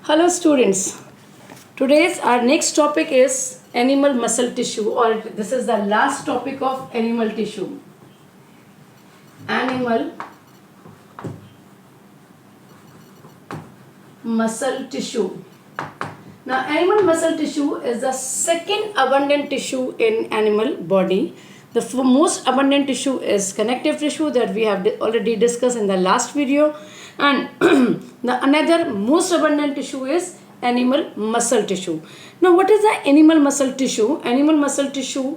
Hello students. Today's our next topic is animal muscle tissue, or this is the last topic of animal tissue. Animal muscle tissue. Now animal muscle tissue is the second abundant tissue in animal body. The most abundant tissue is connective tissue that we have already discussed in the last video, and the another most abundant tissue is animal muscle tissue. Now what is the animal muscle tissue? Animal muscle tissue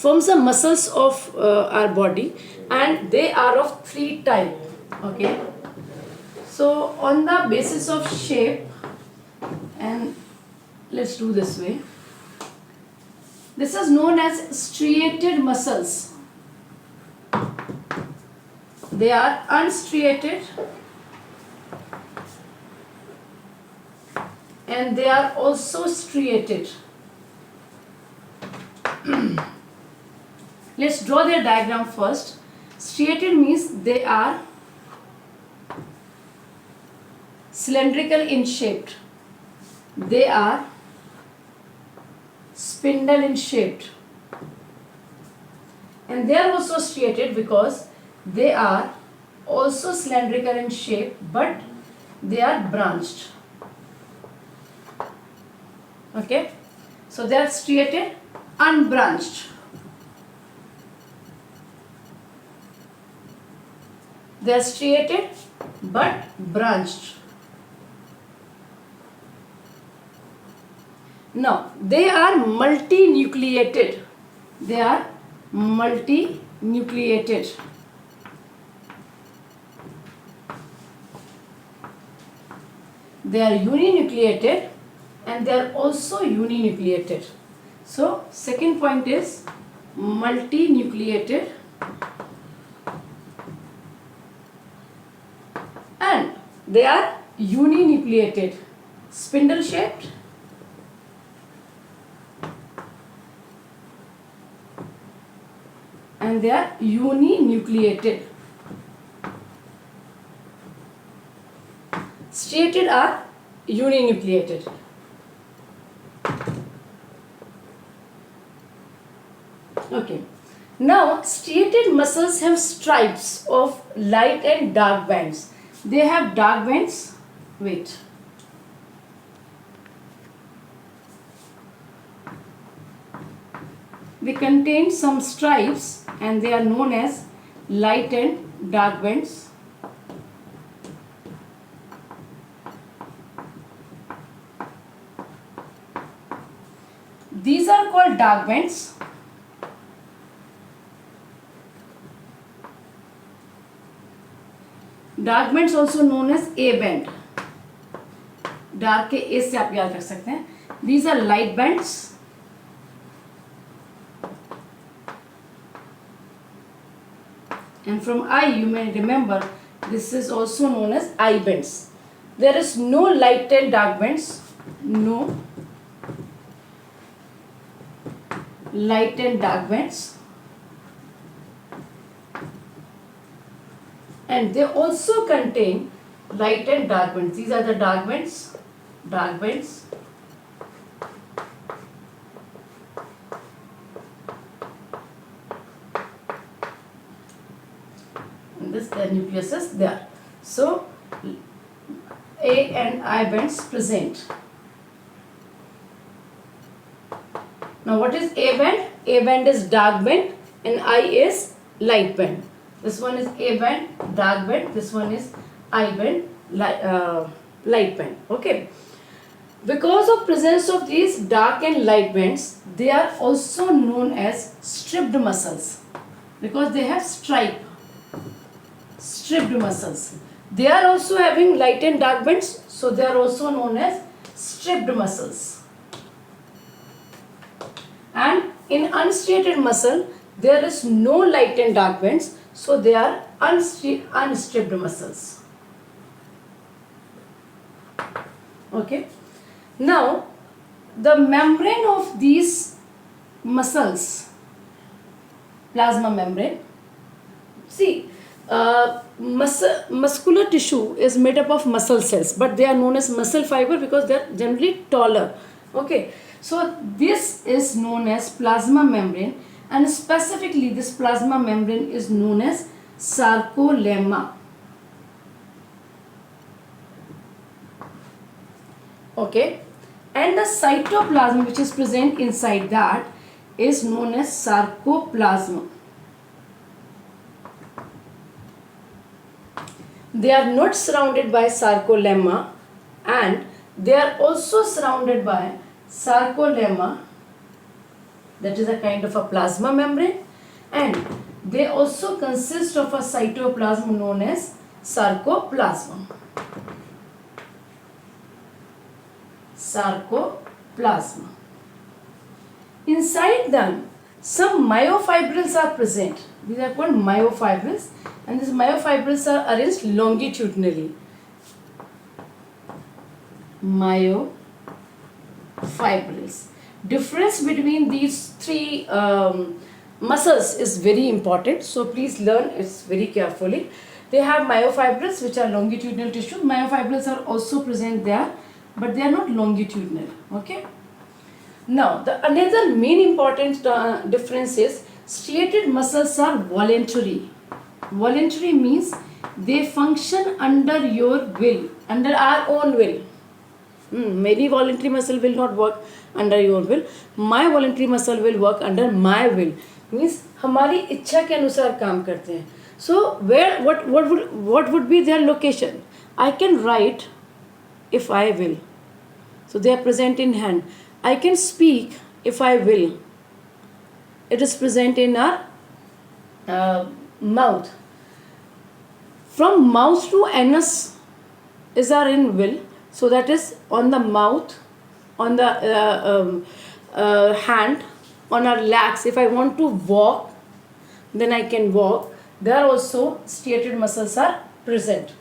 forms the muscles of our body, and they are of three types. Okay, so on the basis of shape, and let's do this way. This is known as striated muscles. They are unstriated and they are also striated. Let's draw their diagram first. Striated means they are cylindrical in shape. They are spindle in shape, and they are also striated because they are also cylindrical in shape, but they are branched. Okay, so they are striated, unbranched. They are striated but branched. Now they are multinucleated. They are multinucleated. They are uninucleated and they are also uninucleated. So second point is multinucleated and they are uninucleated, spindle shaped, and they are uninucleated. Striated are uninucleated. Okay. Now striated muscles have stripes of light and dark bands. They have dark bands. Wait. They contain some stripes and they are known as light and dark bands. These are called dark bands. Dark bands also known as A band. Dark के A से आप याद रख सकते हैं. These are light bands. And from I you may remember this is also known as I bands. There is no light and dark bands. No light and dark bands, and they also contain light and dark bands. These are the dark bands, and this the nucleus is there. So A and I bands present. Now what is A band? A band is dark band and I is light band. This one is A band, dark band. This one is I band, light band. Okay. Because of presence of these dark and light bands, they are also known as stripped muscles. Because they have stripped muscles. They are also having light and dark bands, so they are also known as stripped muscles. And in unstriated muscle, there is no light and dark bands, so they are unstripped muscles. Okay. Now, the membrane of these muscles, plasma membrane. See, Muscular tissue is made up of muscle cells, but they are known as muscle fiber because they are generally taller. Okay, so this is known as plasma membrane, and specifically this plasma membrane is known as sarcolemma. Okay, and the cytoplasm which is present inside that is known as sarcoplasm. They are not surrounded by sarcolemma, and they are also surrounded by sarcolemma, that is a kind of a plasma membrane, and they also consist of a cytoplasm known as sarcoplasm. Sarcoplasm. Inside them, some myofibrils are present. These are called myofibrils, and these myofibrils are arranged longitudinally. Myofibrils. Difference between these three muscles is very important, so please learn it very carefully. They have myofibrils which are longitudinal tissue. Myofibrils are also present there, but they are not longitudinal. Okay. Now, the another main important difference is striated muscles are voluntary. Voluntary means they function under your will, under our own will. Many voluntary muscle will not work under your will. My voluntary muscle will work under my will. Means हमारी इच्छा के अनुसार काम करते हैं. So where what would be their location? I can write if I will. So they are present in hand. I can speak if I will. It is present in our mouth. From mouth to anus is our in will. So that is on the mouth, on the hand, on our legs. If I want to walk, then I can walk. There also striated muscles are present.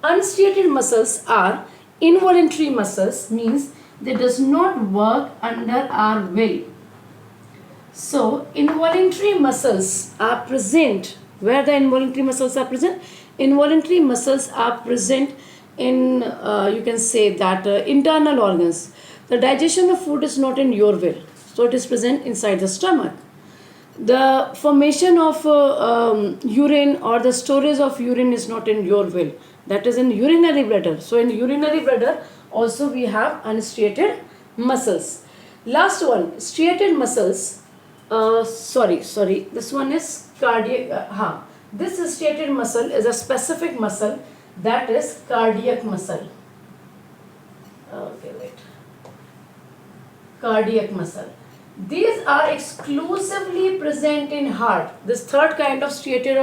Unstriated muscles are involuntary muscles, means they does not work under our will. So involuntary muscles are present. Where the involuntary muscles are present? Involuntary muscles are present in you can say that internal organs. The digestion of food is not in your will, so it is present inside the stomach. The formation of urine or the storage of urine is not in your will, that is in urinary bladder. So in urinary bladder also we have unstriated muscles. Last one, striated muscles. Sorry, this one is cardiac. This striated muscle is a specific muscle, that is cardiac muscle. Okay, wait. Cardiac muscle. These are exclusively present in heart. This third kind of striated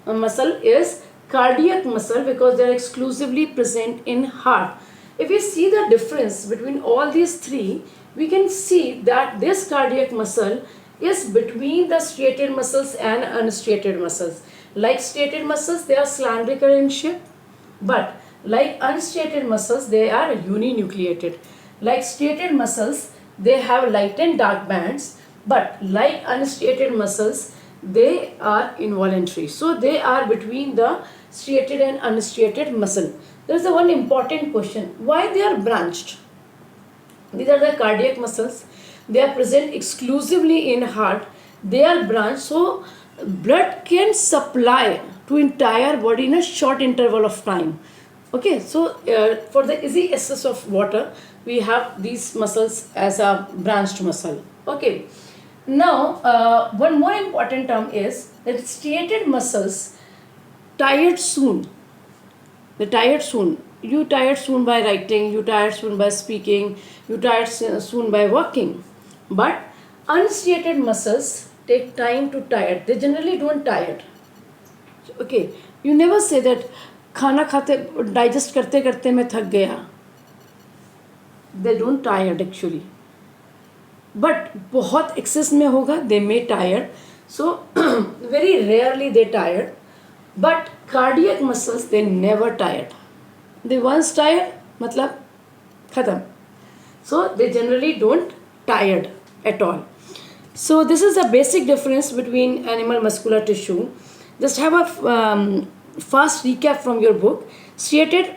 muscle is cardiac muscle because they are exclusively present in heart. If we see the difference between all these three, we can see that this cardiac muscle is between the striated muscles and unstriated muscles. Like striated muscles, they are cylindrical in shape, but like unstriated muscles, they are uninucleated. Like striated muscles, they have light and dark bands, but like unstriated muscles, they are involuntary. So they are between the striated and unstriated muscle. There is a one important question: why they are branched? These are the cardiac muscles. They are present exclusively in heart. They are branched, so blood can supply to entire body in a short interval of time. Okay, so for the easy access of water, we have these muscles as a branched muscle. Okay, now one more important term is that striated muscles tired soon. They tired soon. You tired soon by writing, you tired soon by speaking, you tired soon by walking. But unstriated muscles take time to tire. They generally don't tire. Okay, you never say that खाना खाते digest करते करते मैं थक गया. They don't tired actually. But बहुत excess में होगा, they may tired. So very rarely they tired. But cardiac muscles, they never tired. They once tired, मतलब खत्म. So they generally don't tired at all. So this is the basic difference between animal muscular tissue. Just have a fast recap from your book. Striated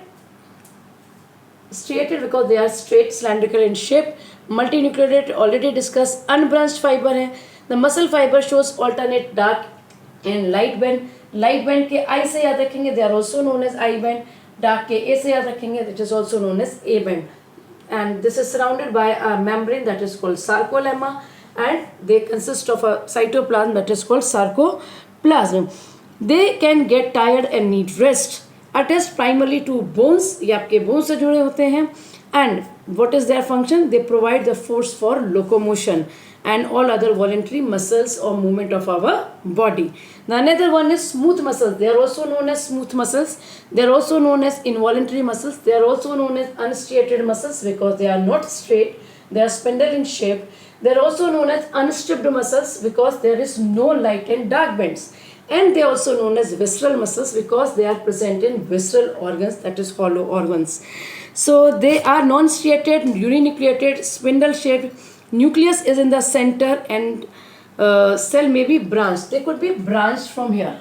because they are straight, cylindrical in shape. Multinucleated already discussed. Unbranched fiber है. The muscle fiber shows alternate dark and light band. Light band के I से याद रखेंगे, they are also known as I band. Dark के A से याद रखेंगे, which is also known as A band. And this is surrounded by a membrane that is called sarcolemma, and they consist of a cytoplasm that is called sarcoplasm. They can get tired and need rest. Attached primarily to bones, ये आपके bones से जुड़े होते हैं. And what is their function? They provide the force for locomotion and all other voluntary muscles or movement of our body. The another one is smooth muscles. They are also known as smooth muscles. They are also known as involuntary muscles. They are also known as unstriated muscles because they are not straight. They are spindle in shape. They are also known as unstripped muscles because there is no light and dark bands. And they are also known as visceral muscles because they are present in visceral organs, that is hollow organs. So they are non-striated, uninucleated, spindle shaped. Nucleus is in the center and cell may be branched. They could be branched from here.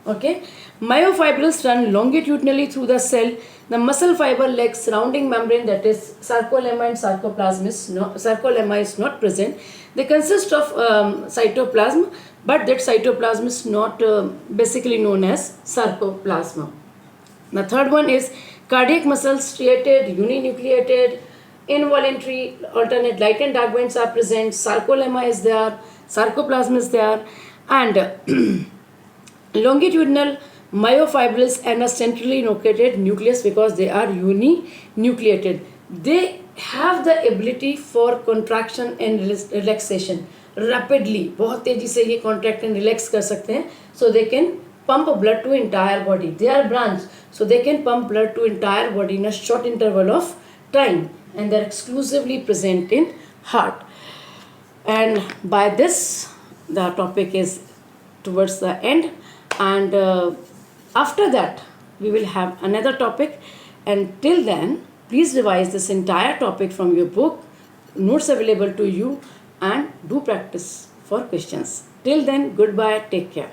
Okay. Myofibrils run longitudinally through the cell. The muscle fiber legs surrounding membrane, that is sarcolemma and sarcolemma is not present. They consist of cytoplasm, but that cytoplasm is not basically known as sarcoplasma. The third one is cardiac muscles, striated, uninucleated, involuntary, alternate light and dark bands are present. Sarcolemma is there, sarcoplasm is there, and longitudinal myofibrils and a centrally located nucleus because they are uninucleated. They have the ability for contraction and relaxation rapidly. बहुत तेजी से ये contract and relax कर सकते हैं. So they can pump blood to entire body. They are branched, so they can pump blood to entire body in a short interval of time, and they are exclusively present in heart. And by this, the topic is towards the end, and after that we will have another topic, and till then please revise this entire topic from your book, notes available to you, and do practice for questions. Till then, goodbye, take care.